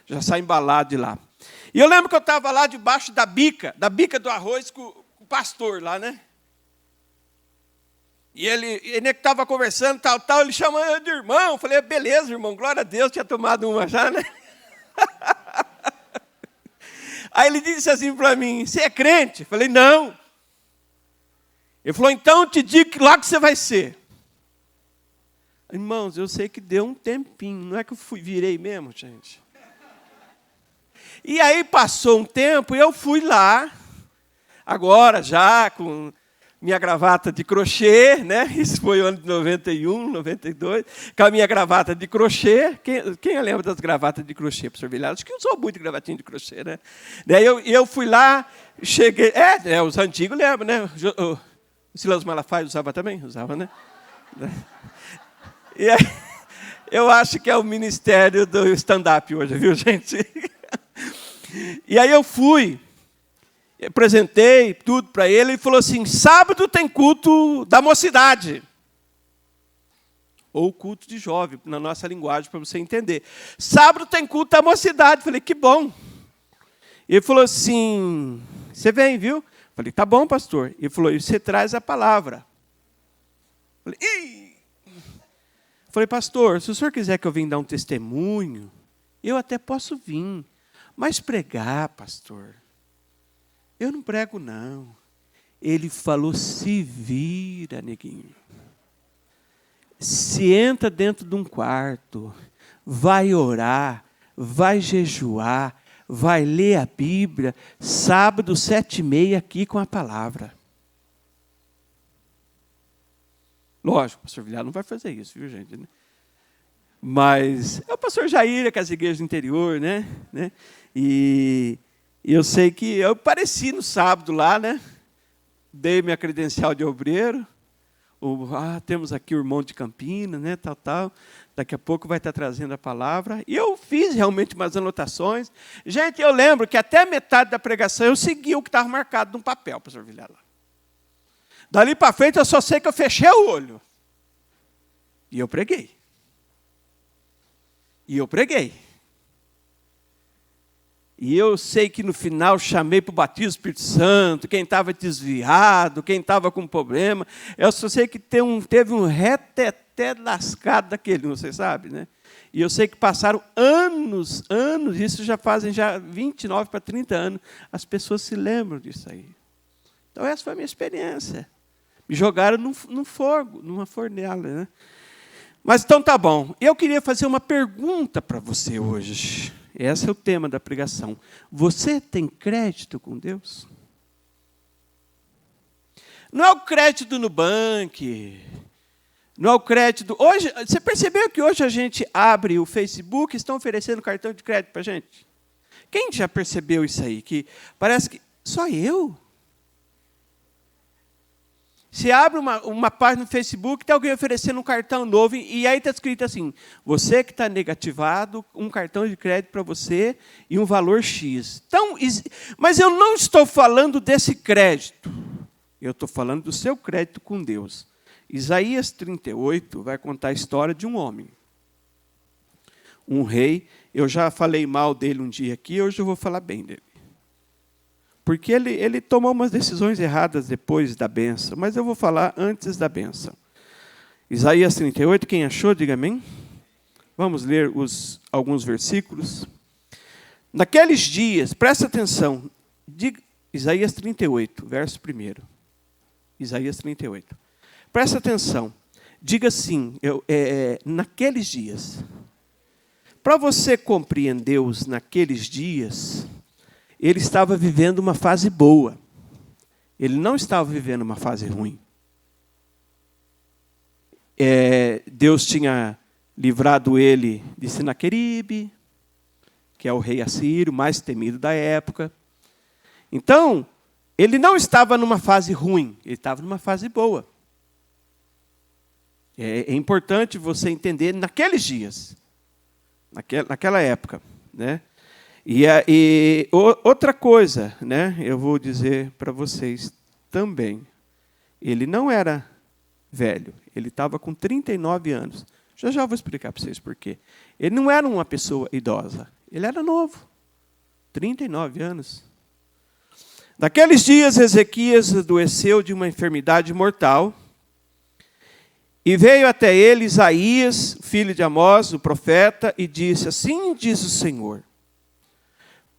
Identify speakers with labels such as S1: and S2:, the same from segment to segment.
S1: já sai embalado de lá. E eu lembro que eu estava lá debaixo da bica do arroz com o pastor lá, né? E ele estava conversando, tal, ele chama eu de irmão. Eu falei, beleza, irmão, glória a Deus, tinha tomado uma já, né? Aí ele disse assim para mim, você é crente? Eu falei, não. Ele falou, então eu te digo que lá que você vai ser. Irmãos, eu sei que deu um tempinho, não é que eu virei mesmo, gente. E aí passou um tempo e eu fui lá, agora já com minha gravata de crochê, né? Isso foi o ano de 91, 92, com a minha gravata de crochê. Quem lembra das gravatas de crochê, professor Vilhar? Acho que usou muito gravatinha de crochê, né? Daí eu fui lá, cheguei... os antigos lembram, né? O Silas Malafaia usava também? Usava, né? E aí, eu acho que é o ministério do stand-up hoje, viu, gente? E aí eu fui, apresentei tudo para ele e falou assim, sábado tem culto da mocidade. Ou culto de jovem, na nossa linguagem, para você entender. Sábado tem culto da mocidade. Falei, que bom. Ele falou assim, você vem, viu? Falei, tá bom, pastor. Ele falou, e você traz a palavra. Falei, ih! Falei, pastor, se o senhor quiser que eu venha dar um testemunho, eu até posso vir. Mas pregar, pastor, eu não prego, não. Ele falou, se vira, neguinho. Se entra dentro de um quarto, vai orar, vai jejuar, vai ler a Bíblia, sábado, 7h30, aqui com a palavra. Lógico, o pastor Vilhar não vai fazer isso, viu, gente? Mas é o pastor Jair, com as igrejas do interior, né? E eu sei que eu apareci no sábado lá, né? Dei minha credencial de obreiro. Temos aqui o irmão de Campinas, né? Tal. Daqui a pouco vai estar trazendo a palavra. E eu fiz realmente umas anotações. Gente, eu lembro que até a metade da pregação eu segui o que estava marcado num papel, pastor Vilhar lá. Dali para frente eu só sei que eu fechei o olho. E eu preguei. E eu sei que no final chamei para o batismo do Espírito Santo, quem estava desviado, quem estava com problema. Eu só sei que teve um reteté lascado daquele, você sabe, né? E eu sei que passaram anos, isso já fazem 29 para 30 anos. As pessoas se lembram disso aí. Então essa foi a minha experiência. Me jogaram num fogo, numa fornalha, né? Mas então tá bom. Eu queria fazer uma pergunta para você hoje. Esse é o tema da pregação. Você tem crédito com Deus? Não é o crédito do Nubank. Não é o crédito... Hoje, você percebeu que hoje a gente abre o Facebook e estão oferecendo cartão de crédito para a gente? Quem já percebeu isso aí? Que parece que... Só eu? Você abre uma página no Facebook, tem alguém oferecendo um cartão novo, e aí está escrito assim, você que está negativado, um cartão de crédito para você e um valor X. Então, mas eu não estou falando desse crédito. Eu estou falando do seu crédito com Deus. Isaías 38 vai contar a história de um homem. Um rei. Eu já falei mal dele um dia aqui, hoje eu vou falar bem dele. Porque ele tomou umas decisões erradas depois da bênção, mas eu vou falar antes da bênção. Isaías 38, quem achou, diga amém. Vamos ler alguns versículos. Naqueles dias, presta atenção, Isaías 38, verso 1. Isaías 38. Presta atenção, diga assim, naqueles dias. Para você compreender os naqueles dias... Ele estava vivendo uma fase boa. Ele não estava vivendo uma fase ruim. Deus tinha livrado ele de Senaqueribe, que é o rei assírio, mais temido da época. Então, ele não estava numa fase ruim, ele estava numa fase boa. É importante você entender naqueles dias, naquela época, né? E outra coisa, né, eu vou dizer para vocês também. Ele não era velho, ele estava com 39 anos. Já vou explicar para vocês por quê. Ele não era uma pessoa idosa, Ele era novo, 39 anos. Naqueles dias, Ezequias adoeceu de uma enfermidade mortal, e veio até ele Isaías, filho de Amós, o profeta, e disse: assim diz o Senhor,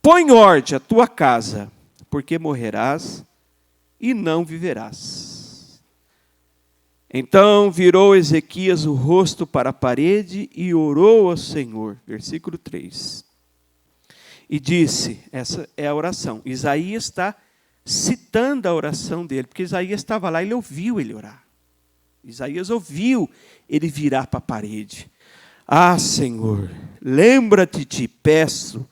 S1: põe ordem à tua casa, porque morrerás e não viverás. Então virou Ezequias o rosto para a parede e orou ao Senhor. Versículo 3. E disse, essa é a oração. Isaías está citando a oração dele, porque Isaías estava lá, ele ouviu ele orar. Isaías ouviu ele virar para a parede. Ah, Senhor, lembra-te, te peço,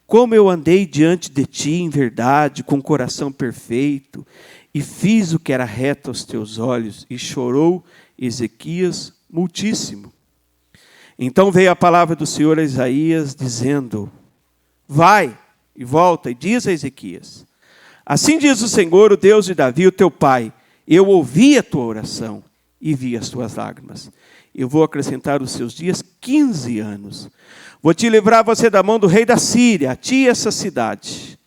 S1: como eu andei diante de ti em verdade, com coração perfeito, e fiz o que era reto aos teus olhos. E chorou Ezequias muitíssimo. Então veio a palavra do Senhor a Isaías, dizendo: vai e volta e diz a Ezequias: assim diz o Senhor, o Deus de Davi, o teu pai, eu ouvi a tua oração e vi as tuas lágrimas. Eu vou acrescentar os seus dias 15 anos. Vou te livrar você da mão do rei da Síria, a ti e essa cidade.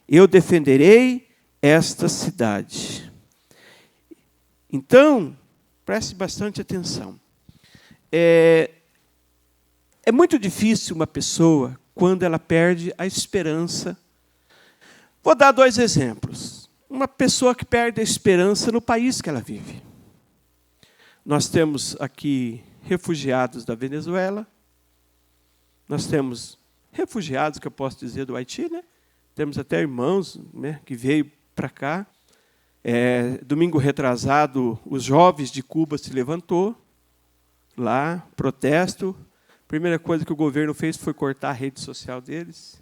S1: Eu defenderei esta cidade. Então, preste bastante atenção. É muito difícil uma pessoa, quando ela perde a esperança. Vou dar 2 exemplos. Uma pessoa que perde a esperança no país que ela vive. Nós temos aqui refugiados da Venezuela, nós temos refugiados, que eu posso dizer, do Haiti, né? Temos até irmãos, né, que veio para cá. Domingo retrasado, os jovens de Cuba se levantou, lá, protesto. A primeira coisa que o governo fez foi cortar a rede social deles.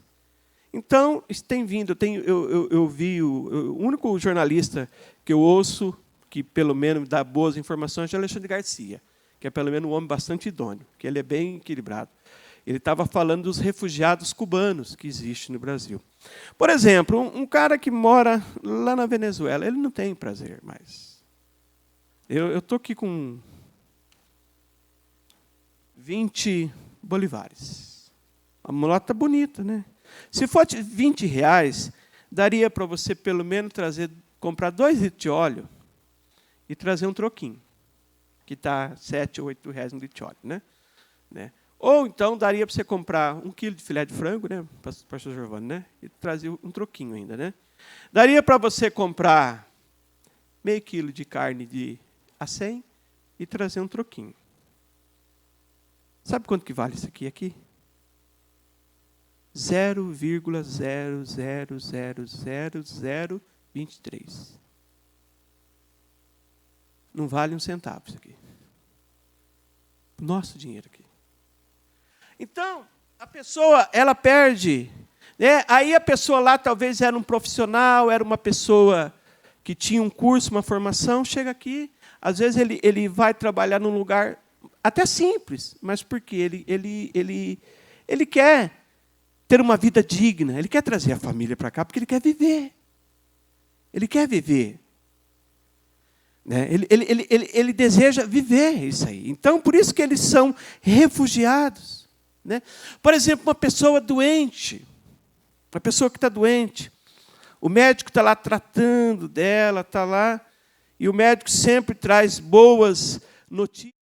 S1: Então, isso tem vindo. Eu vi o único jornalista que eu ouço, que pelo menos dá boas informações, é Alexandre Garcia, que é pelo menos um homem bastante idôneo, que ele é bem equilibrado. Ele estava falando dos refugiados cubanos que existem no Brasil. Por exemplo, um cara que mora lá na Venezuela, ele não tem prazer mais. Eu estou aqui com 20 bolivares. A mulata bonita, né? Se fosse 20 reais, daria para você pelo menos comprar 2 litros de óleo e trazer um troquinho, que está 7 ou 8 reais um litro de óleo, né? Ou então daria para você comprar 1 quilo de filé de frango, né, pastor Giovanni, né, e trazer um troquinho ainda, né? Daria para você comprar meio quilo de carne de acém e trazer um troquinho. Sabe quanto que vale isso aqui? 0,0000023. Não vale um centavo isso aqui. Nosso dinheiro aqui. Então, a pessoa, ela perde, né? Aí a pessoa lá talvez era um profissional, era uma pessoa que tinha um curso, uma formação, chega aqui, às vezes ele vai trabalhar num lugar até simples, mas porque ele quer ter uma vida digna, ele quer trazer a família para cá, porque ele quer viver. Ele quer viver. Né? Ele deseja viver isso aí. Então, por isso que eles são refugiados. Né? Por exemplo, uma pessoa doente, uma pessoa que está doente, o médico está lá tratando dela, está lá, e o médico sempre traz boas notícias.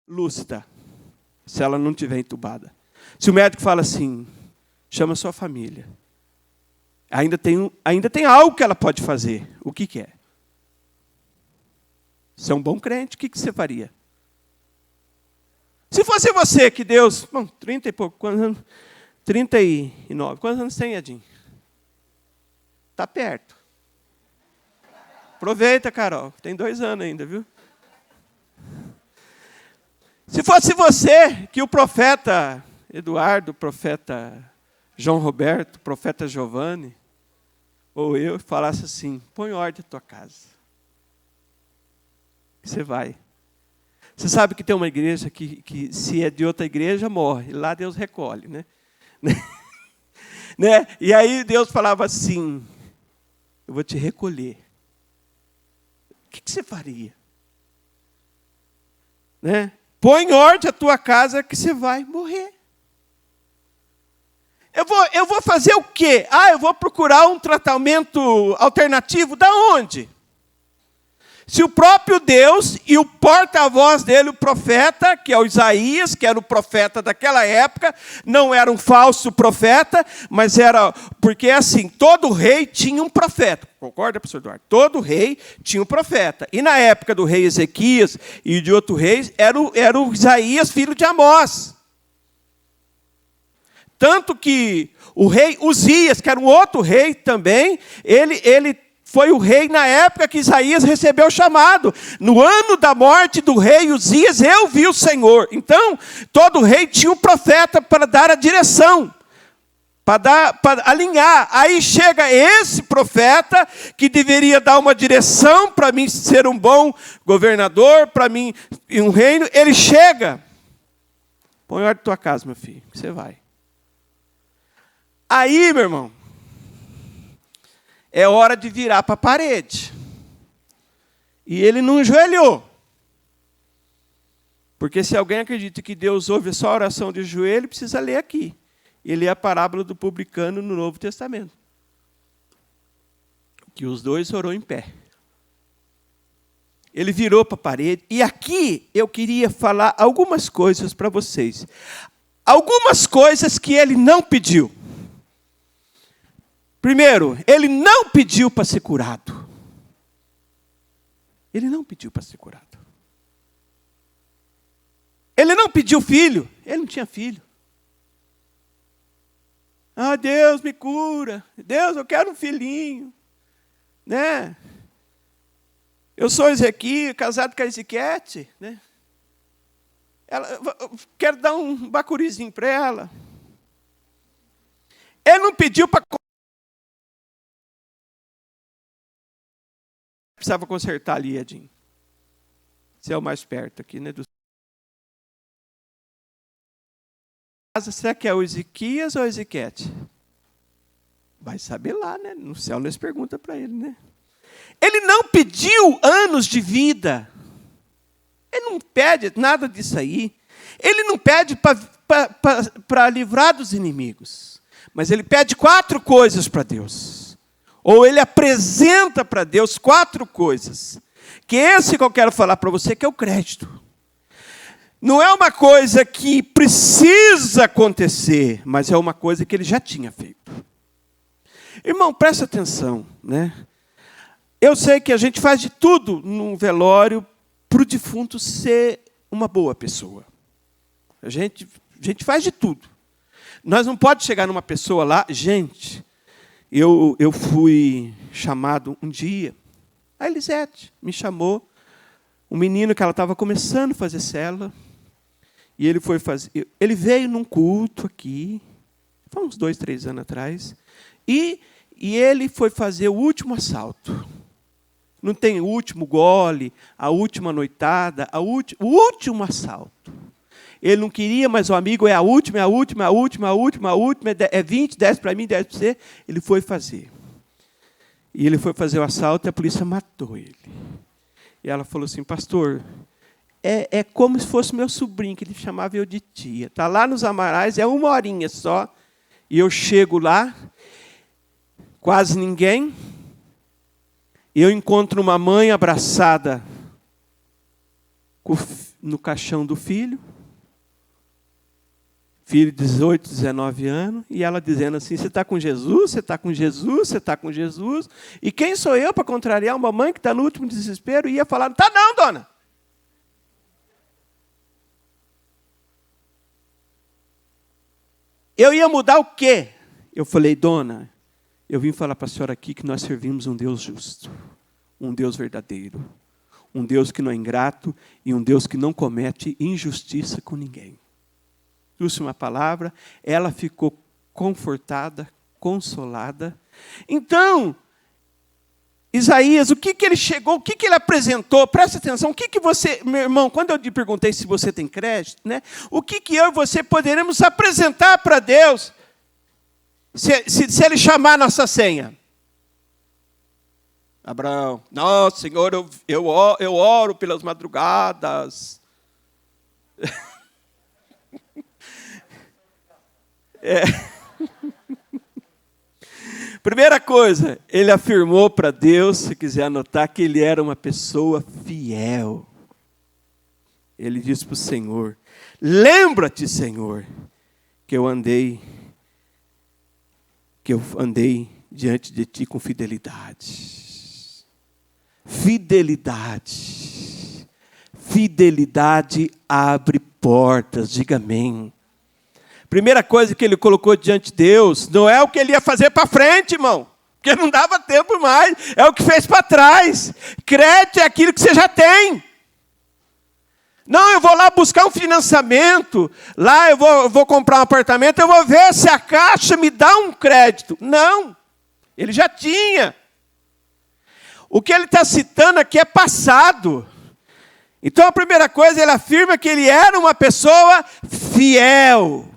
S1: lúcida, se ela não estiver entubada. Se o médico fala assim, chama sua família. Ainda tem algo que ela pode fazer. O que é? Se é um bom crente, o que você faria? Se fosse você que Deus... Bom, 30 e pouco, quantos anos? 39. Quantos anos tem, Edinho? Está perto. Aproveita, Carol. Tem 2 anos ainda, viu? Se fosse você que o profeta Eduardo, o profeta João Roberto, o profeta Giovanni, ou eu, falasse assim, põe ordem na tua casa. Você vai. Você sabe que tem uma igreja que se é de outra igreja, morre. Lá Deus recolhe, né? Né? E aí Deus falava assim, eu vou te recolher. O que você faria? Né? Põe em ordem a tua casa que você vai morrer. Eu vou fazer o quê? Eu vou procurar um tratamento alternativo. Da onde? Se o próprio Deus e o porta-voz dele, o profeta, que é o Isaías, que era o profeta daquela época, não era um falso profeta, mas era... Porque, assim, todo rei tinha um profeta. Concorda, professor Eduardo? Todo rei tinha um profeta. E na época do rei Ezequias e de outro rei, era o Isaías, filho de Amós. Tanto que o rei Uzias, que era um outro rei também, ele foi o rei na época que Isaías recebeu o chamado. No ano da morte do rei Uzias, eu vi o Senhor. Então, todo rei tinha um profeta para dar a direção, para alinhar. Aí chega esse profeta, que deveria dar uma direção para mim ser um bom governador, para mim em um reino. Ele chega, põe ordem na tua casa, meu filho, que você vai. Aí, meu irmão, é hora de virar para a parede. E ele não ajoelhou. Porque se alguém acredita que Deus ouve só a oração de joelho, precisa ler aqui. Ele é a parábola do publicano no Novo Testamento. Que os dois orou em pé. Ele virou para a parede. E aqui eu queria falar algumas coisas para vocês. Algumas coisas que ele não pediu. Primeiro, ele não pediu para ser curado. Ele não pediu para ser curado. Ele não pediu filho. Ele não tinha filho. Deus me cura. Deus, eu quero um filhinho. Né? Eu sou Ezequiel, casado com a Ezequiete. Né? Eu quero dar um bacurizinho para ela. Ele não pediu para... Precisava consertar ali, Edinho. Você é o mais perto aqui, né? Será que é o Ezequias ou a Ezequiete? Vai saber lá, né? No céu nós pergunta para ele, né? Ele não pediu anos de vida. Ele não pede nada disso aí. Ele não pede para livrar dos inimigos. Mas ele pede 4 coisas para Deus. Ou ele apresenta para Deus 4 coisas. Que esse que eu quero falar para você, que é o crédito. Não é uma coisa que precisa acontecer, mas é uma coisa que ele já tinha feito. Irmão, presta atenção, né? Eu sei que a gente faz de tudo num velório para o defunto ser uma boa pessoa. A gente faz de tudo. Nós não podemos chegar numa pessoa lá... Gente, eu fui chamado um dia, a Elisete me chamou, um menino que ela estava começando a fazer célula, e ele veio num culto aqui, foi uns 2, 3 anos atrás, e ele foi fazer o último assalto. Não tem o último gole, a última noitada, o último assalto. Ele não queria, mas o amigo é a última, é 20, 10 para mim, 10 para você. Ele foi fazer. E ele foi fazer o assalto e a polícia matou ele. E ela falou assim, pastor, é como se fosse meu sobrinho, que ele chamava eu de tia. Está lá nos Amarais, é 1 horinha só. E eu chego lá, quase ninguém. E eu encontro uma mãe abraçada no caixão do filho de 18, 19 anos, e ela dizendo assim, você está com Jesus, você está com Jesus, você está com Jesus, e quem sou eu para contrariar uma mãe que está no último desespero? E ia falar, não está não, dona. Eu ia mudar o quê? Eu falei, dona, eu vim falar para a senhora aqui que nós servimos um Deus justo, um Deus verdadeiro, um Deus que não é ingrato e um Deus que não comete injustiça com ninguém. Trouxe uma palavra, ela ficou confortada, consolada. Então, Isaías, o que ele chegou, o que ele apresentou? Presta atenção, o que você, meu irmão, quando eu te perguntei se você tem crédito, né? O que eu e você poderemos apresentar para Deus se Ele chamar a nossa senha? Abraão, nossa, Senhor, eu oro pelas madrugadas. Primeira coisa, ele afirmou para Deus, se quiser anotar, que ele era uma pessoa fiel. Ele disse para o Senhor, lembra-te, Senhor, que eu andei diante de ti com fidelidade. Fidelidade abre portas, diga amém. Primeira coisa que ele colocou diante de Deus, não é o que ele ia fazer para frente, irmão, porque não dava tempo mais, é o que fez para trás. Crédito é aquilo que você já tem. Não, eu vou lá buscar um financiamento, lá eu vou comprar um apartamento, eu vou ver se a Caixa me dá um crédito. Não, ele já tinha. O que ele está citando aqui é passado. Então a primeira coisa, ele afirma que ele era uma pessoa fiel.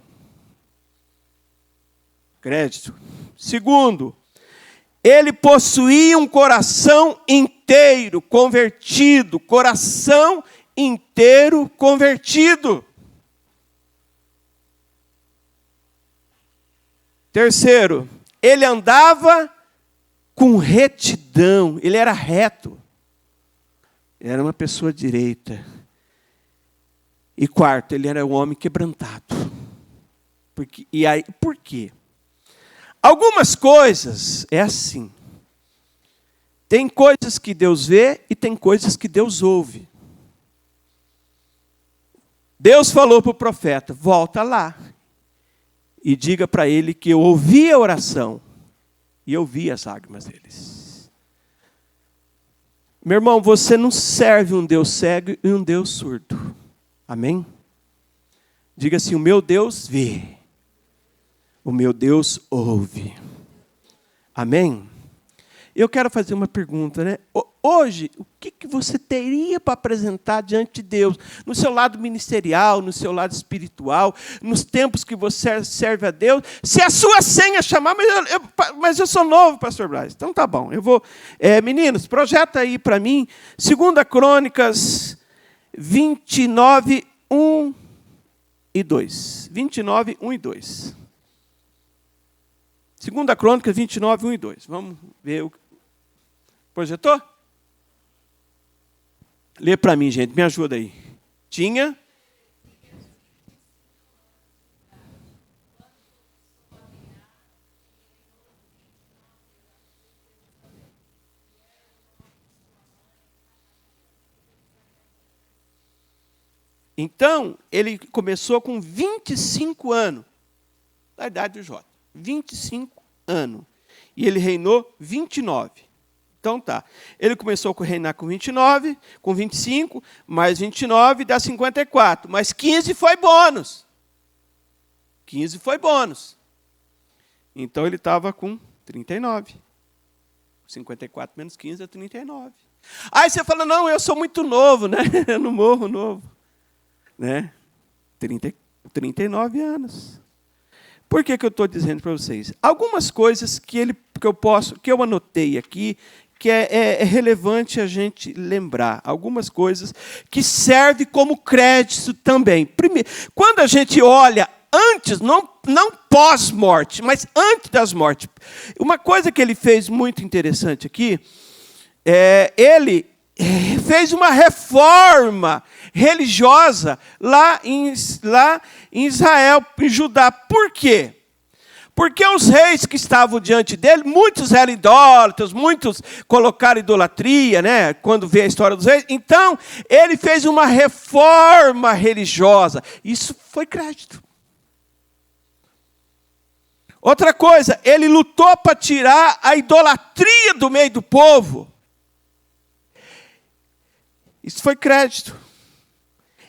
S1: Crédito. Segundo, ele possuía um coração inteiro convertido. Coração inteiro convertido. Terceiro, ele andava com retidão. Ele era reto. Ele era uma pessoa direita. E quarto, ele era um homem quebrantado. Por quê? Algumas coisas é assim. Tem coisas que Deus vê e tem coisas que Deus ouve. Deus falou para o profeta, volta lá e diga para ele que eu ouvi a oração e eu vi as lágrimas deles. Meu irmão, você não serve um Deus cego e um Deus surdo. Amém? Diga assim, o meu Deus vê. O meu Deus ouve. Amém? Eu quero fazer uma pergunta, né? Hoje, o que você teria para apresentar diante de Deus? No seu lado ministerial, no seu lado espiritual, nos tempos que você serve a Deus, se a sua senha chamar, mas eu sou novo, pastor Braz. Então tá bom, eu vou... meninos, projeta aí para mim, 2 Crônicas 29, 1 e 2. 29, 1 e 2. 2 Crônicas 29, 1 e 2. Vamos ver o... Projetou? Lê para mim, gente. Me ajuda aí. Tinha... Então, ele começou com 25 anos. Da idade do Jota. 25 anos. E ele reinou 29. Então tá. Ele começou a reinar com 29, com 25, mais 29 dá 54. Mas 15 foi bônus. 15 foi bônus. Então ele estava com 39. 54 menos 15 é 39. Aí você fala, não, eu sou muito novo, né? Eu não morro novo. Né? 39 anos. Por que eu estou dizendo para vocês? Algumas coisas que eu anotei aqui, que é relevante a gente lembrar. Algumas coisas que servem como crédito também. Primeiro, quando a gente olha antes, não pós-morte, mas antes das mortes. Uma coisa que ele fez muito interessante aqui, ele fez uma reforma religiosa lá em Israel, em Judá. Por quê? Porque os reis que estavam diante dele, muitos eram idólatras, muitos colocaram idolatria, né? Quando vê a história dos reis. Então, ele fez uma reforma religiosa. Isso foi crédito. Outra coisa, ele lutou para tirar a idolatria do meio do povo. Isso foi crédito.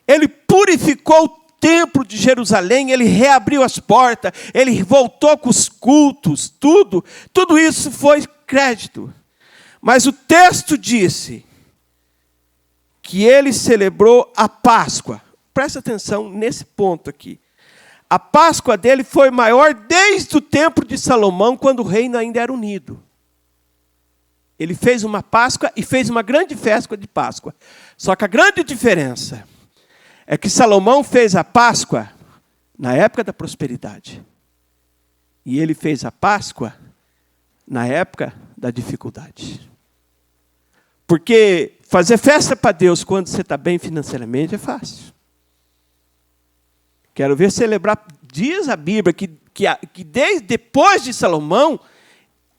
S1: Ele purificou o templo de Jerusalém, ele reabriu as portas, ele voltou com os cultos, tudo isso foi crédito. Mas o texto disse que ele celebrou a Páscoa. Presta atenção nesse ponto aqui. A Páscoa dele foi maior desde o tempo de Salomão, quando o reino ainda era unido. Ele fez uma Páscoa e fez uma grande festa de Páscoa. Só que a grande diferença é que Salomão fez a Páscoa na época da prosperidade. E ele fez a Páscoa na época da dificuldade. Porque fazer festa para Deus quando você está bem financeiramente é fácil. Quero ver celebrar. Diz a Bíblia que desde depois de Salomão,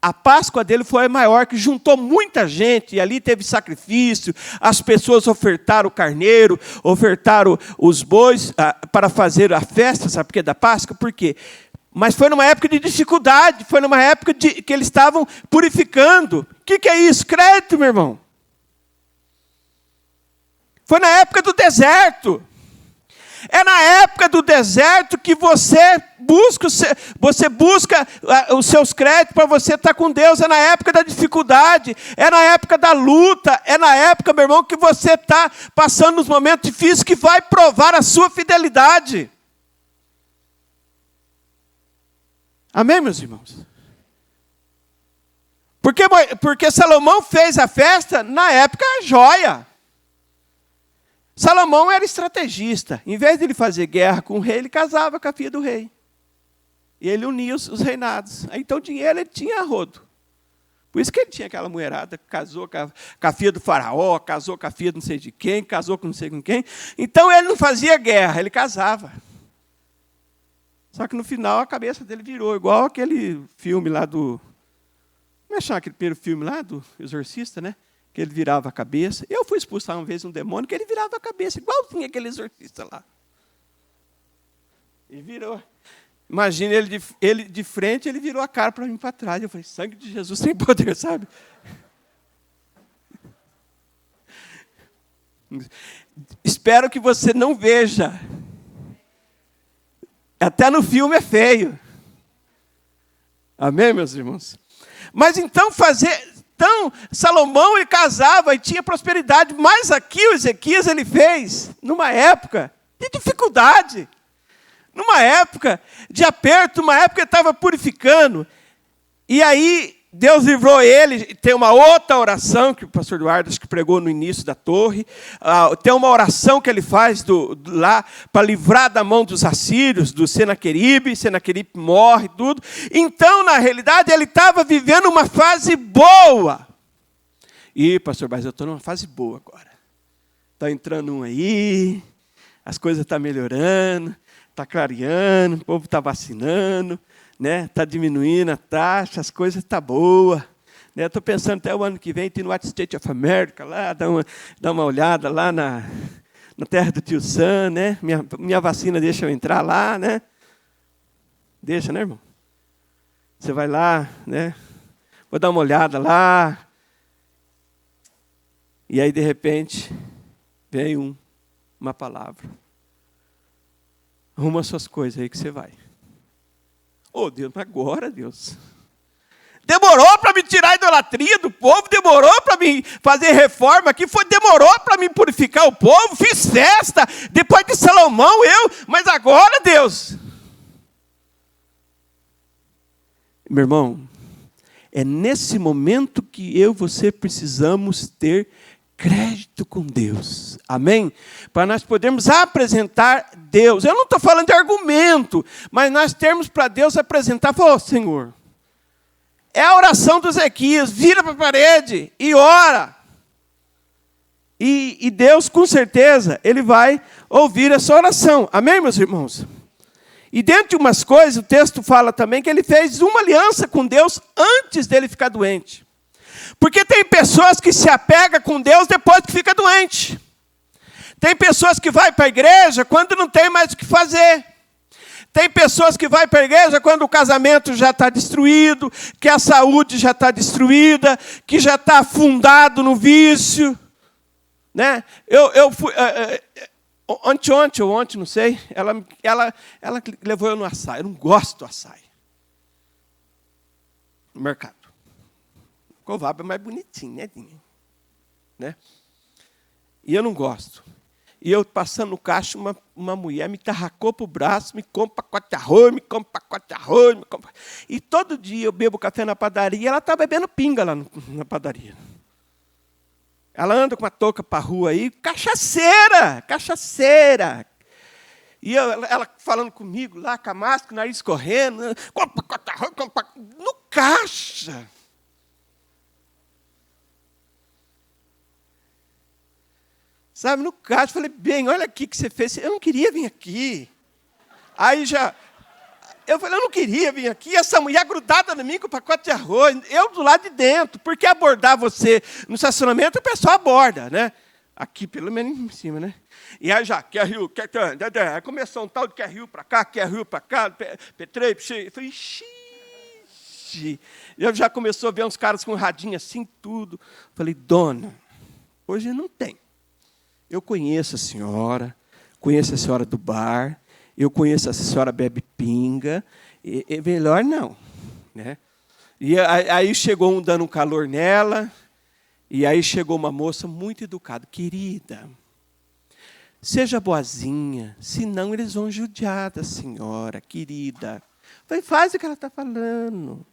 S1: a Páscoa dele foi a maior, que juntou muita gente, e ali teve sacrifício, as pessoas ofertaram o carneiro, ofertaram os bois para fazer a festa, sabe por quê? Da Páscoa? Por quê? Mas foi numa época de dificuldade, foi numa época que eles estavam purificando. O que é isso? Crédito, meu irmão. Foi na época do deserto. É na época do deserto que você busca os seus créditos para você estar com Deus. É na época da dificuldade, é na época da luta, é na época, meu irmão, que você está passando nos momentos difíceis, que vai provar a sua fidelidade. Amém, meus irmãos? Porque Salomão fez a festa na época joia. Salomão era estrategista. Em vez de ele fazer guerra com o rei, ele casava com a filha do rei. E ele unia os reinados. Então, dinheiro ele tinha a rodo. Por isso que ele tinha aquela mulherada, casou com a filha do faraó, casou com a filha de não sei de quem, casou com não sei com quem. Então, ele não fazia guerra, ele casava. Só que no final, a cabeça dele virou igual aquele filme lá do... Como é que chama aquele primeiro filme lá do Exorcista, né? Que ele virava a cabeça. Eu fui expulsar uma vez um demônio que ele virava a cabeça, igualzinho aquele exorcista lá. E virou. Imagina ele de frente, ele virou a cara para mim para trás. Eu falei, sangue de Jesus tem poder, sabe? Espero que você não veja. Até no filme é feio. Amém, meus irmãos? Mas então Salomão ele casava e tinha prosperidade, mas aqui o Ezequias ele fez numa época de dificuldade, numa época de aperto, uma época que ele estava purificando. E aí Deus livrou ele. Tem uma outra oração que o pastor Eduardo acho que pregou no início da torre. Tem uma oração que ele faz lá para livrar da mão dos assírios, do Senaqueribe. Senaqueribe morre, tudo. Então, na realidade, ele estava vivendo uma fase boa. E, pastor, mas eu estou numa fase boa agora. Está entrando um aí, as coisas estão melhorando, está clareando, o povo está vacinando. Está diminuindo a taxa, as coisas estão boas. Estou pensando até o ano que vem, tem no United States of America, lá, dar uma olhada lá na terra do tio Sam, né? Minha vacina deixa eu entrar lá, né? Deixa, né, irmão? Você vai lá, né? Vou dar uma olhada lá. E aí, de repente, vem uma palavra. Arruma suas coisas aí que você vai. Oh, Deus, mas agora, Deus. Demorou para me tirar a idolatria do povo, demorou para me fazer reforma aqui, demorou para me purificar o povo, fiz festa, depois de Salomão, mas agora, Deus. Meu irmão, é nesse momento que eu e você precisamos ter crédito com Deus, amém? Para nós podermos apresentar Deus. Eu não estou falando de argumento, mas nós termos para Deus apresentar, falar, Senhor, é a oração do Ezequias, vira para a parede e ora. E Deus, com certeza, Ele vai ouvir a sua oração. Amém, meus irmãos? E dentre umas coisas, o texto fala também que ele fez uma aliança com Deus antes dele ficar doente. Porque tem pessoas que se apegam com Deus depois que fica doente. Tem pessoas que vai para a igreja quando não tem mais o que fazer. Tem pessoas que vai para a igreja quando o casamento já está destruído, que a saúde já está destruída, que já está afundado no vício. Né? Eu fui... Ontem ou ontem, não sei, ela levou eu no açaí. Eu não gosto do açaí. No mercado. O Covab é mais bonitinho, né? E eu não gosto. E eu passando no caixa, uma mulher me tarracou para o braço, me compra pacote de arroz, me compra pacote de arroz. E todo dia eu bebo café na padaria, e ela está bebendo pinga lá na padaria. Ela anda com uma touca para a rua aí, cachaceira. E ela falando comigo lá, com a máscara, o nariz correndo, no caixa. Sabe, no caixa, falei, bem, olha aqui que você fez. Eu não queria vir aqui. Aí eu falei, eu não queria vir aqui, essa mulher grudada em mim com o pacote de arroz, eu do lado de dentro, porque abordar você no estacionamento, o pessoal aborda, né? Aqui, pelo menos em cima, né? E aí já, quer rio, aí começou um tal de quer rio para cá, P3, eu falei, xiii. Eu já começou a ver uns caras com radinho assim, tudo. Falei, dona, hoje não tem. Eu conheço a senhora do bar, eu conheço a senhora bebe pinga, é melhor não. Né? E aí chegou um dando um calor nela, e aí chegou uma moça muito educada. Querida, seja boazinha, senão eles vão judiar da senhora, querida. Eu falei, faz o que ela está falando.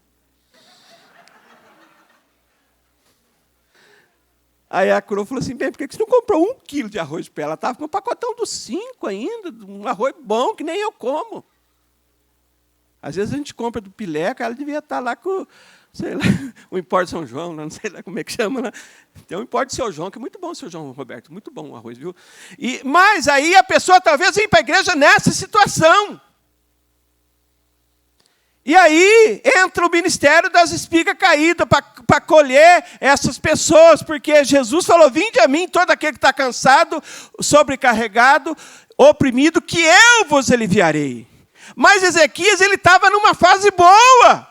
S1: Aí a coroa falou assim, bem, por que você não comprou 1 quilo de arroz para ela? Estava com um pacotão dos 5 ainda, um arroz bom, que nem eu como. Às vezes a gente compra do Pileca, ela devia estar lá com, sei lá, o Empório São João, não sei lá como é que chama. Né? Tem o Empório de Seu João, que é muito bom, Seu João Roberto, muito bom o arroz, viu? Mas aí a pessoa talvez venha para a igreja nessa situação. E aí entra o ministério das espigas caídas para colher essas pessoas, porque Jesus falou, vinde a mim todo aquele que está cansado, sobrecarregado, oprimido, que eu vos aliviarei. Mas Ezequias, ele estava numa fase boa.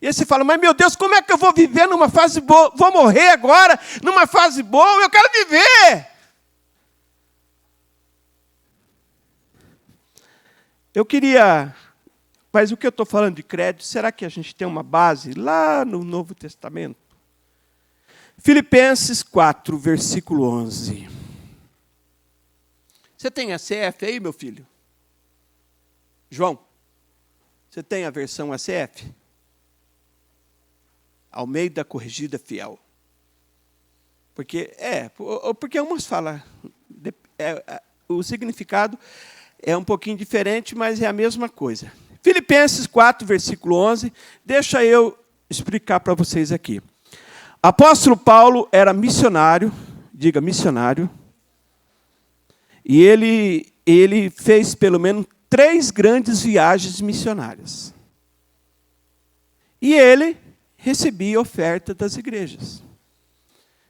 S1: E aí você fala, mas meu Deus, como é que eu vou viver numa fase boa? Vou morrer agora numa fase boa? Eu quero viver. Eu queria... Mas o que eu estou falando de crédito, será que a gente tem uma base lá no Novo Testamento? Filipenses 4, versículo 11. Você tem a CF aí, meu filho? João, você tem a versão ACF? Almeida Corrigida Fiel. Porque umas falam, o significado é um pouquinho diferente, mas é a mesma coisa. Filipenses 4, versículo 11, deixa eu explicar para vocês aqui. Apóstolo Paulo era missionário, diga missionário, e ele fez pelo menos 3 grandes viagens missionárias. E ele recebia oferta das igrejas.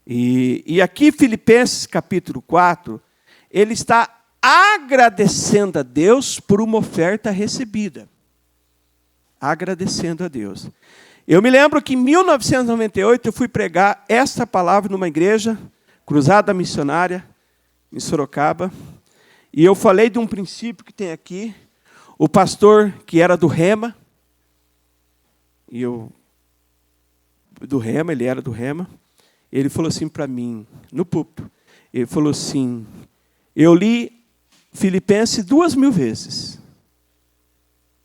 S1: E aqui, Filipenses capítulo 4, ele está agradecendo a Deus por uma oferta recebida. Agradecendo a Deus. Eu me lembro que em 1998 eu fui pregar esta palavra numa igreja, Cruzada Missionária, em Sorocaba, e eu falei de um princípio que tem aqui, o pastor que era do Rema, ele era do Rema, ele falou assim para mim, no púlpito, ele falou assim, eu li Filipenses 2.000 vezes,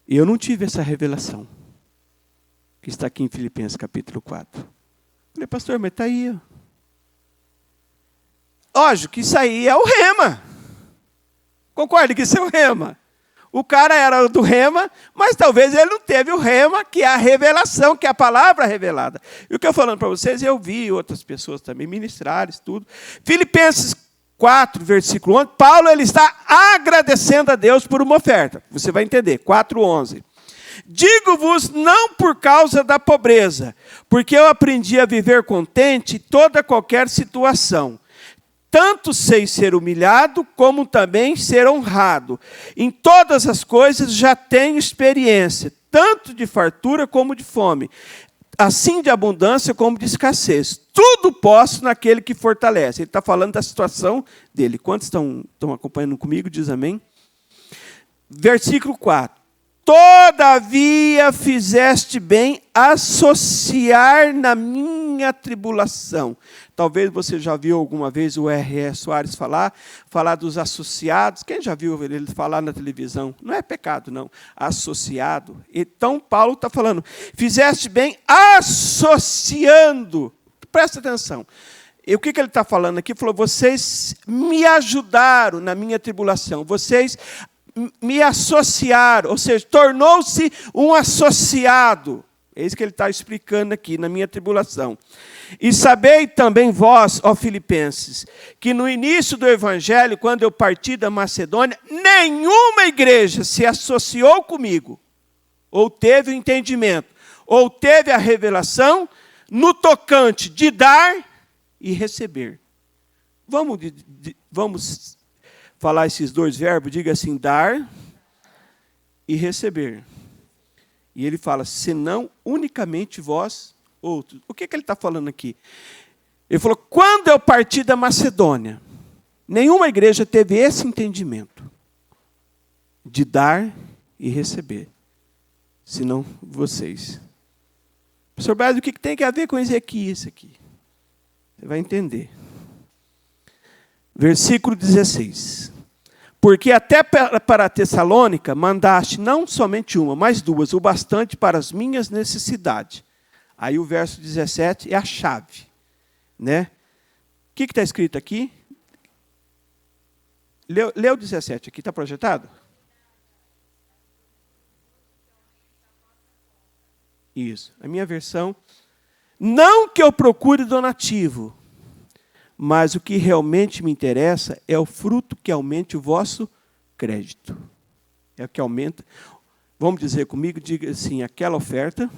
S1: e eu não tive essa revelação, que está aqui em Filipenses capítulo 4. Falei, pastor, mas está aí. Lógico que isso aí é o Rema. Concorda que isso é o Rema? O cara era do rema, mas talvez ele não teve o rema, que é a revelação, que é a palavra revelada. E o que eu falando para vocês, eu vi outras pessoas também ministrarem, tudo. Filipenses 4, versículo 11, Paulo ele está agradecendo a Deus por uma oferta. Você vai entender, 4:11. Digo-vos não por causa da pobreza, porque eu aprendi a viver contente em toda qualquer situação. Tanto sei ser humilhado, como também ser honrado. Em todas as coisas já tenho experiência, tanto de fartura como de fome, assim de abundância como de escassez. Tudo posso naquele que fortalece. Ele está falando da situação dele. Quantos estão acompanhando comigo? Diz amém. Versículo 4. Todavia fizeste bem associar na minha tribulação. Talvez você já viu alguma vez o R.E. Soares falar dos associados. Quem já viu ele falar na televisão? Não é pecado, não. Associado. Então, Paulo está falando, fizeste bem associando. Presta atenção. E o que ele está falando aqui? Ele falou, vocês me ajudaram na minha tribulação. Vocês me associaram, ou seja, tornou-se um associado. É isso que ele está explicando aqui, na minha tribulação. E sabei também vós, ó Filipenses, que no início do Evangelho, quando eu parti da Macedônia, nenhuma igreja se associou comigo, ou teve o entendimento, ou teve a revelação, no tocante de dar e receber. Vamos falar esses dois verbos, diga assim, dar e receber. E ele fala, senão unicamente vós outros. O que ele está falando aqui? Ele falou, quando eu parti da Macedônia, nenhuma igreja teve esse entendimento de dar e receber, senão vocês. Professor Braz, o que tem a ver com Ezequias aqui? Você vai entender. Versículo 16. Porque até para a Tessalônica mandaste não somente uma, mas duas, o bastante para as minhas necessidades. Aí o verso 17 é a chave. Né? O que está escrito aqui? Lê o 17 aqui, está projetado? Isso, a minha versão. Não que eu procure donativo, mas o que realmente me interessa é o fruto que aumente o vosso crédito. É o que aumenta. Vamos dizer comigo, diga assim, aquela oferta,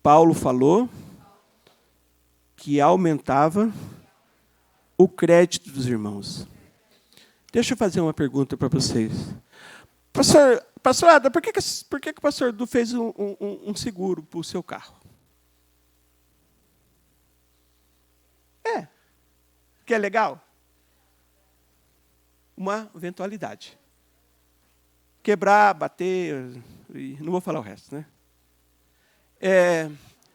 S1: Paulo falou que aumentava o crédito dos irmãos. Deixa eu fazer uma pergunta para vocês. Pastor Ada, por que o pastor Du fez um seguro para o seu carro? Que é legal? Uma eventualidade. Quebrar, bater, não vou falar o resto, né?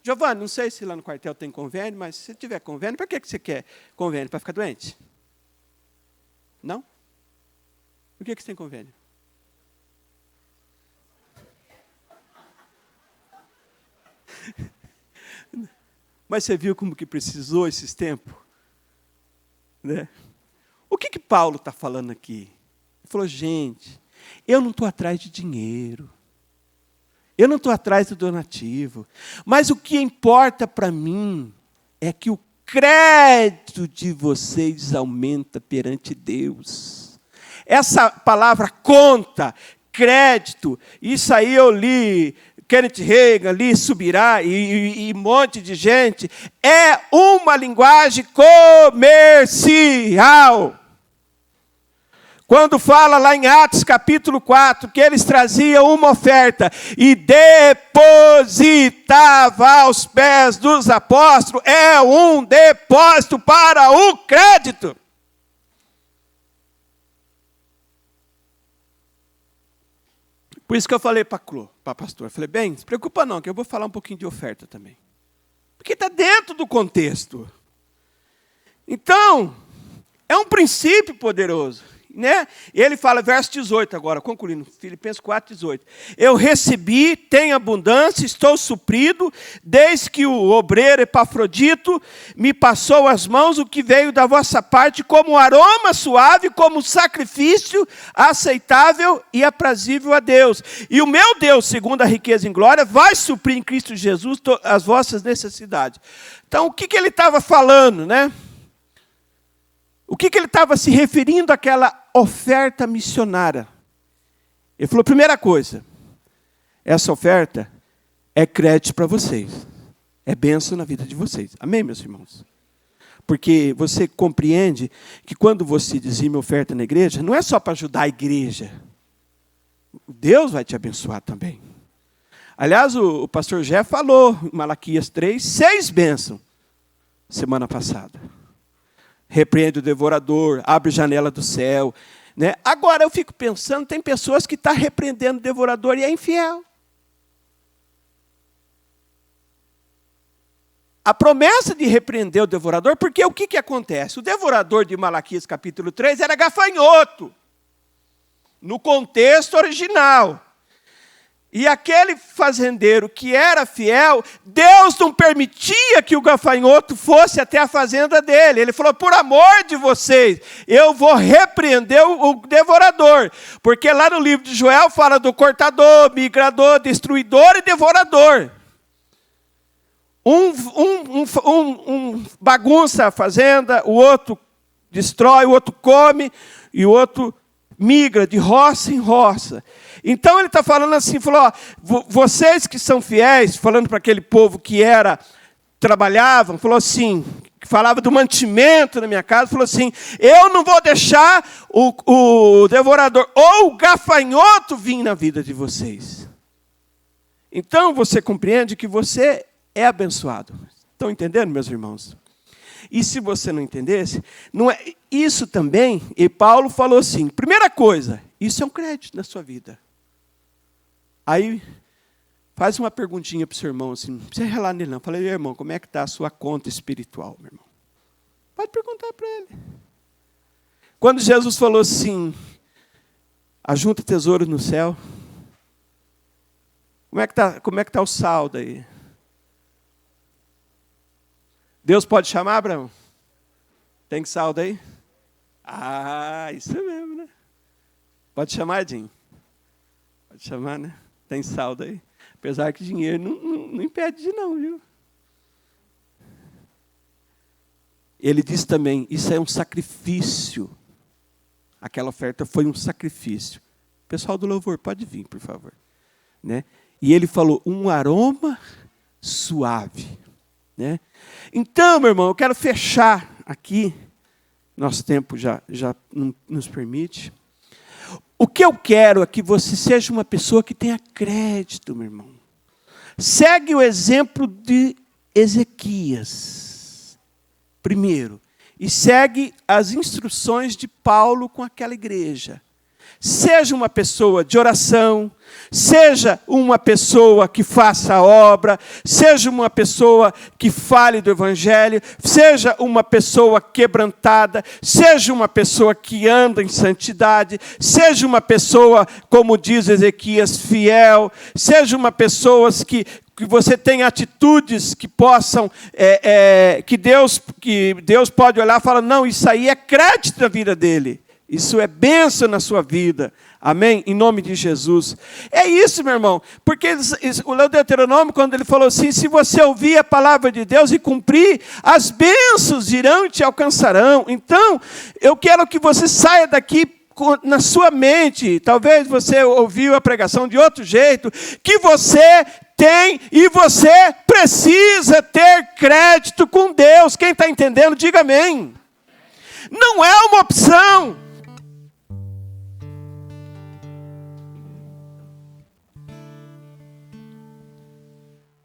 S1: Giovanni, não sei se lá no quartel tem convênio, mas se tiver convênio, para que você quer convênio? Para ficar doente? Não? Por que você tem convênio? Mas você viu como que precisou esses tempos? Né? O que Paulo está falando aqui? Ele falou, gente, eu não estou atrás de dinheiro. Eu não estou atrás do donativo. Mas o que importa para mim é que o crédito de vocês aumenta perante Deus. Essa palavra conta, crédito, isso aí eu li, Kenneth Reagan, li Subirá e um monte de gente, é uma linguagem comercial. Quando fala lá em Atos capítulo 4, que eles traziam uma oferta e depositava aos pés dos apóstolos, é um depósito para o crédito. Por isso que eu falei para a pastora, falei, bem, não se preocupa não, que eu vou falar um pouquinho de oferta também. Porque está dentro do contexto. Então, é um princípio poderoso. né? Ele fala, verso 18 agora, concluindo, Filipenses 4, 18. Eu recebi, tenho abundância, estou suprido, desde que o obreiro Epafrodito me passou as mãos, o que veio da vossa parte como aroma suave, como sacrifício aceitável e aprazível a Deus. E o meu Deus, segundo a riqueza em glória, vai suprir em Cristo Jesus as vossas necessidades. Então, o que ele estava falando, né? O que ele estava se referindo àquela oferta missionária? Ele falou, primeira coisa, essa oferta é crédito para vocês. É bênção na vida de vocês. Amém, meus irmãos? Porque você compreende que quando você dizima oferta na igreja, não é só para ajudar a igreja. Deus vai te abençoar também. Aliás, o pastor Jeff falou em Malaquias 3, 6 bênçãos semana passada. Repreende o devorador, abre janela do céu. Né? Agora eu fico pensando, tem pessoas que estão repreendendo o devorador e é infiel. A promessa de repreender o devorador, porque o que acontece? O devorador de Malaquias capítulo 3 era gafanhoto, no contexto original. E aquele fazendeiro que era fiel, Deus não permitia que o gafanhoto fosse até a fazenda dele. Ele falou, por amor de vocês, eu vou repreender o devorador. Porque lá no livro de Joel fala do cortador, migrador, destruidor e devorador. Um bagunça a fazenda, o outro destrói, o outro come, e o outro migra de roça em roça. Então ele está falando assim, falou, ó, vocês que são fiéis, falando para aquele povo que trabalhavam, falou assim, que falava do mantimento na minha casa, falou assim, eu não vou deixar o devorador ou o gafanhoto vir na vida de vocês. Então você compreende que você é abençoado. Estão entendendo, meus irmãos? E se você não entendesse, não é, isso também, e Paulo falou assim, primeira coisa, isso é um crédito na sua vida. Aí, faz uma perguntinha para o seu irmão, assim, não precisa relar nele não. Falei, irmão, como é que está a sua conta espiritual, meu irmão? Pode perguntar para ele. Quando Jesus falou assim, ajunta tesouro no céu, como é que tá o saldo aí? Deus pode chamar, Abraão? Tem saldo aí? Ah, isso mesmo, né? Pode chamar, Edinho? Pode chamar, né? Tem saldo aí? Apesar que dinheiro não impede de não, viu? Ele diz também, isso é um sacrifício. Aquela oferta foi um sacrifício. Pessoal do louvor, pode vir, por favor. Né? E ele falou, um aroma suave. Né? Então, meu irmão, eu quero fechar aqui. Nosso tempo já não nos permite. O que eu quero é que você seja uma pessoa que tenha crédito, meu irmão. Segue o exemplo de Ezequias, primeiro. E segue as instruções de Paulo com aquela igreja. Seja uma pessoa de oração, seja uma pessoa que faça a obra, seja uma pessoa que fale do evangelho, seja uma pessoa quebrantada, seja uma pessoa que anda em santidade, seja uma pessoa, como diz Ezequias, fiel, seja uma pessoa que você tenha atitudes que possam, que Deus pode olhar e falar, não, isso aí é crédito na vida dele. Isso é bênção na sua vida. Amém? Em nome de Jesus. É isso, meu irmão. Porque o Deuteronômio, quando ele falou assim, se você ouvir a palavra de Deus e cumprir, as bênçãos irão e te alcançarão. Então, eu quero que você saia daqui na sua mente. Talvez você ouviu a pregação de outro jeito. Que você tem e você precisa ter crédito com Deus. Quem está entendendo, diga amém. Não é uma opção.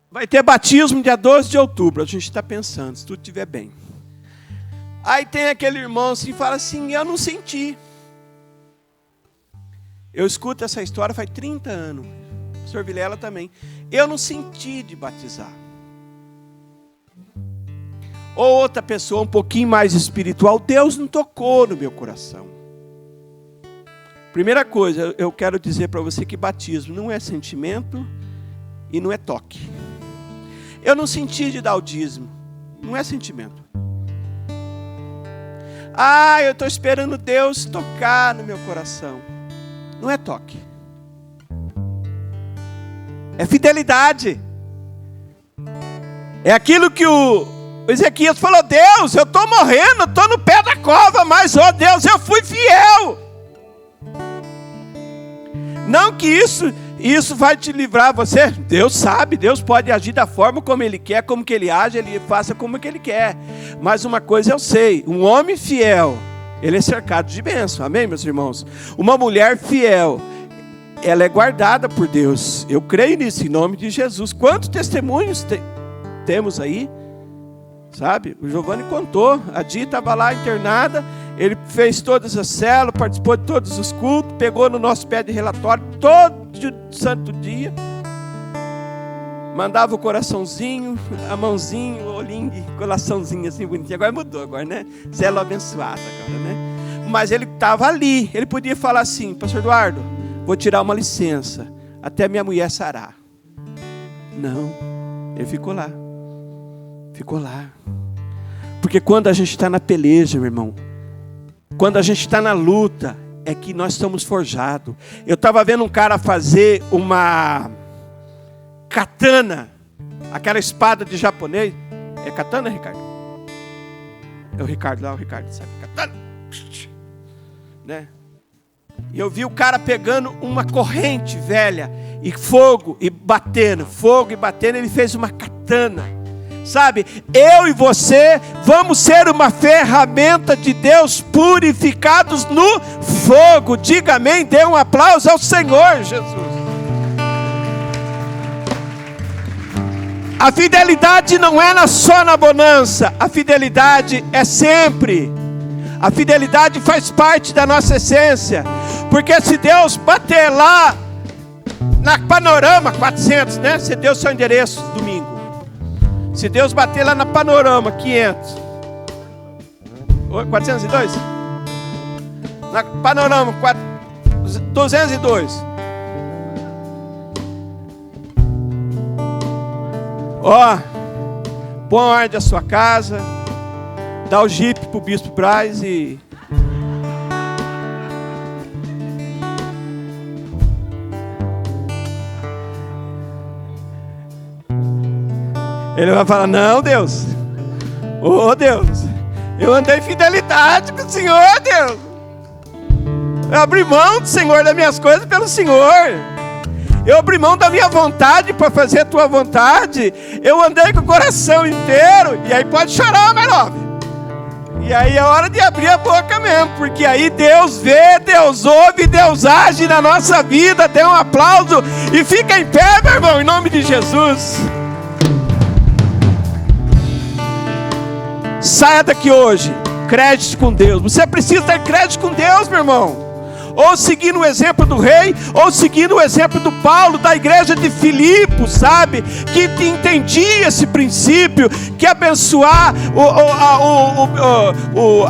S1: Vai ter batismo dia 12 de outubro. A gente está pensando, se tudo estiver bem. Aí tem aquele irmão assim, fala assim, eu não senti. Eu escuto essa história faz 30 anos. O pastor Vilela também. Eu não senti de batizar. Ou outra pessoa um pouquinho mais espiritual, Deus não tocou no meu coração. Primeira coisa, eu quero dizer para você que batismo não é sentimento e não é toque. Eu não senti de dar o dízimo, não é sentimento. Eu estou esperando Deus tocar no meu coração. Não é toque. É fidelidade. É aquilo que o Ezequias falou: Deus, eu estou morrendo, estou no pé da cova, mas, Deus, eu fui fiel. Não que isso vai te livrar você. Deus sabe, Deus pode agir da forma como Ele quer, como que Ele age, Ele faça como que Ele quer. Mas uma coisa eu sei, um homem fiel, ele é cercado de bênção, amém, meus irmãos? Uma mulher fiel, ela é guardada por Deus. Eu creio nisso, em nome de Jesus. Quantos testemunhos temos aí? Sabe, o Giovanni contou, a Di estava lá internada, ele fez todas as células, participou de todos os cultos, pegou no nosso pé de relatório todo santo dia, mandava o coraçãozinho, a mãozinha, o olhinho, coraçãozinho assim bonitinho. Agora mudou, né? Célula abençoada agora, né? Mas ele estava ali, ele podia falar assim: Pastor Eduardo, vou tirar uma licença, até minha mulher sarar. Não, ele ficou lá. Ficou lá. Porque quando a gente está na peleja, meu irmão, quando a gente está na luta, é que nós estamos forjados. Eu estava vendo um cara fazer uma katana, aquela espada de japonês. É katana, Ricardo? É o Ricardo lá, o Ricardo sabe. Katana. Né? E eu vi o cara pegando uma corrente velha e fogo e batendo, ele fez uma katana. Sabe, eu e você vamos ser uma ferramenta de Deus, purificados no fogo. Diga amém, dê um aplauso ao Senhor Jesus. A fidelidade não é só na bonança, a fidelidade é sempre. A fidelidade faz parte da nossa essência. Porque se Deus bater lá na Panorama 400, né? Você deu seu endereço domingo. Se Deus bater lá na Panorama 500, 402? Na Panorama 202. Põe a ordem da sua casa, dá o jipe pro Bispo Braz e... Ele vai falar: não, Deus. Deus, eu andei em fidelidade com o Senhor, Deus. Eu abri mão do Senhor, das minhas coisas pelo Senhor. Eu abri mão da minha vontade para fazer a tua vontade. Eu andei com o coração inteiro. E aí pode chorar, my love. E aí é hora de abrir a boca mesmo. Porque aí Deus vê, Deus ouve, Deus age na nossa vida. Dê um aplauso e fica em pé, meu irmão, em nome de Jesus. Saia daqui hoje, crédito com Deus. Você precisa ter crédito com Deus, meu irmão. Ou seguindo o exemplo do rei, ou seguindo o exemplo do Paulo, da igreja de Filipos, sabe? Que entendia esse princípio, que abençoar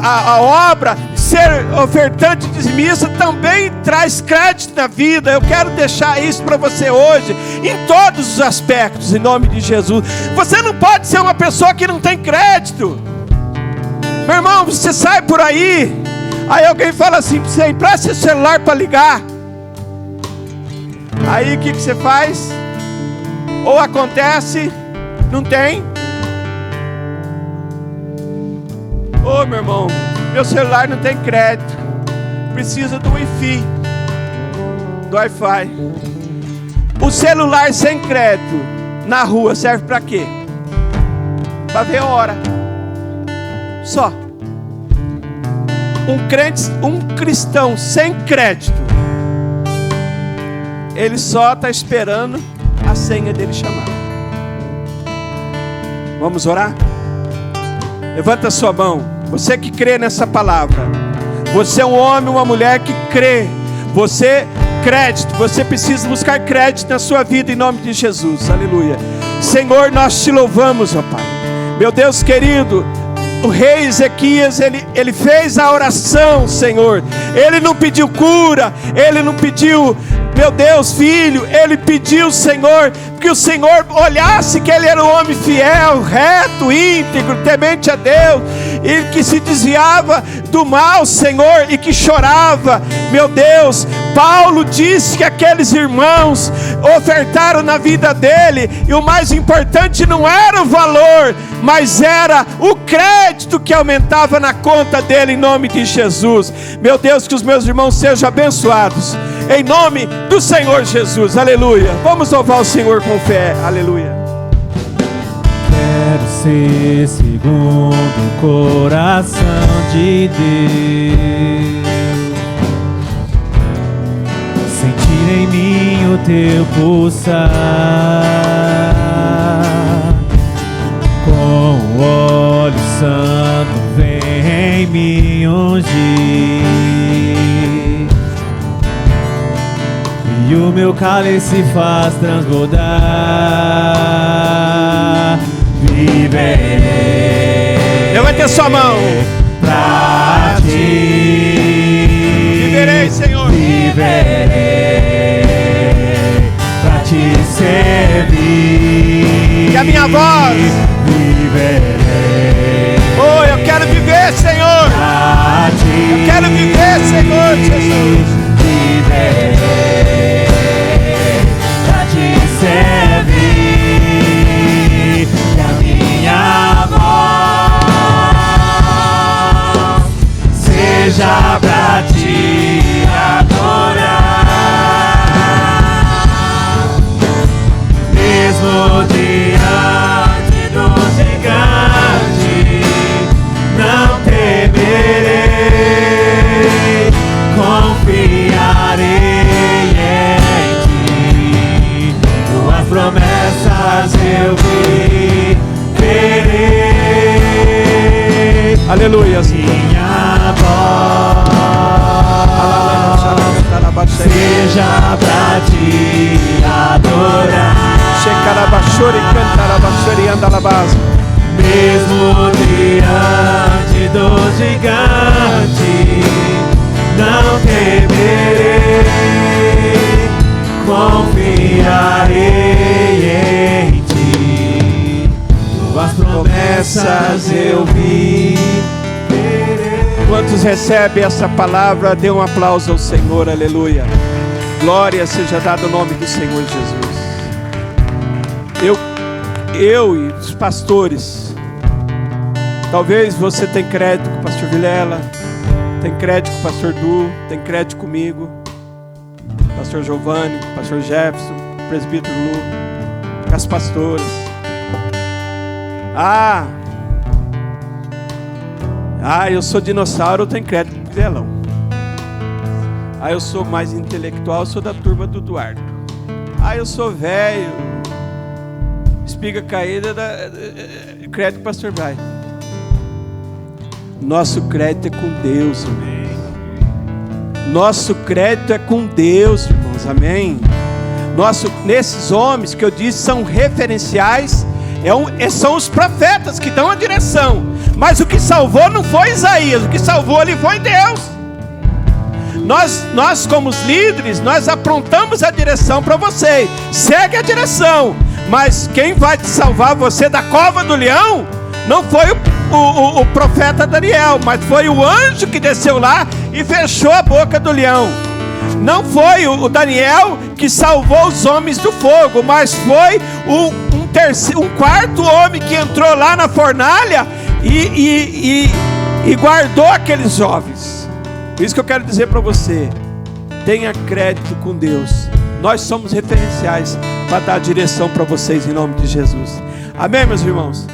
S1: a obra, ser ofertante dizimista, também traz crédito na vida. Eu quero deixar isso para você hoje, em todos os aspectos, em nome de Jesus. Você não pode ser uma pessoa que não tem crédito. Meu irmão, você sai por aí alguém fala assim para você: empresta seu celular para ligar. Aí o que você faz? Ou acontece, não tem. Meu irmão, meu celular não tem crédito, precisa do Wi-Fi, do Wi-Fi. O celular sem crédito na rua serve para quê? Para ver a hora. Só. Um cristão sem crédito, ele só está esperando a senha dele chamar. Vamos orar? Levanta a sua mão. Você que crê nessa palavra. Você é um homem, uma mulher que crê. Crédito. Você precisa buscar crédito na sua vida em nome de Jesus. Aleluia. Senhor, nós te louvamos, ó Pai. Meu Deus querido, o rei Ezequias, ele fez a oração, Senhor. Ele não pediu cura, ele não pediu, meu Deus, filho. Ele pediu, Senhor, que o Senhor olhasse que ele era um homem fiel, reto, íntegro, temente a Deus, e que se desviava do mal, Senhor, e que chorava, meu Deus. Paulo disse que aqueles irmãos ofertaram na vida dele, e o mais importante não era o valor, mas era o crédito que aumentava na conta dele, em nome de Jesus. Meu Deus, que os meus irmãos sejam abençoados, em nome do Senhor Jesus, aleluia. Vamos louvar o Senhor com fé, aleluia.
S2: Quero ser segundo o coração de Deus, sentir em mim o teu pulsar, com o óleo santo vem me ungir, e o meu cálice faz transbordar. Viverei,
S1: levante a sua mão
S2: pra ti.
S1: Viverei, Senhor.
S2: Viverei pra te servir.
S1: E a minha voz,
S2: viverei.
S1: Oh, eu quero viver, Senhor.
S2: Pra ti.
S1: Eu quero viver, Senhor Jesus.
S2: Viverei pra te servir. E a minha voz seja pra te adorar, mesmo diante do gigante, não temerei, confiarei em ti, tuas promessas eu viverei.
S1: Aleluia.
S2: Minha voz seja pra te adorar, mesmo diante do gigante, não temerei, confiarei em ti, tuas promessas eu viverei.
S1: Quantos recebem essa palavra, dê um aplauso ao Senhor, aleluia. Glória seja dada ao nome do Senhor Jesus. Eu e os pastores, talvez você tenha crédito com o pastor Vilela, tem crédito com o pastor Du, tem crédito comigo, pastor Giovanni, pastor Jefferson, presbítero Lu, com as pastoras. Eu sou dinossauro, eu tenho crédito com o Vizelão. Eu sou mais intelectual, eu sou da turma do Eduardo. Eu sou velho, espiga caída, crédito com o pastor Brian. Nosso crédito é com Deus, amém. Nosso crédito é com Deus, irmãos, amém. Nesses homens que eu disse são referenciais, são os profetas que dão a direção. Mas o que salvou não foi Isaías, o que salvou ali foi Deus. Nós como os líderes, nós aprontamos a direção para você. Segue a direção. Mas quem vai te salvar você da cova do leão não foi o profeta Daniel, mas foi o anjo que desceu lá e fechou a boca do leão. Não foi o Daniel que salvou os homens do fogo, mas foi um quarto homem que entrou lá na fornalha e guardou aqueles jovens. Por isso que eu quero dizer para você, tenha crédito com Deus. Nós somos referenciais para dar direção para vocês em nome de Jesus. Amém, meus irmãos?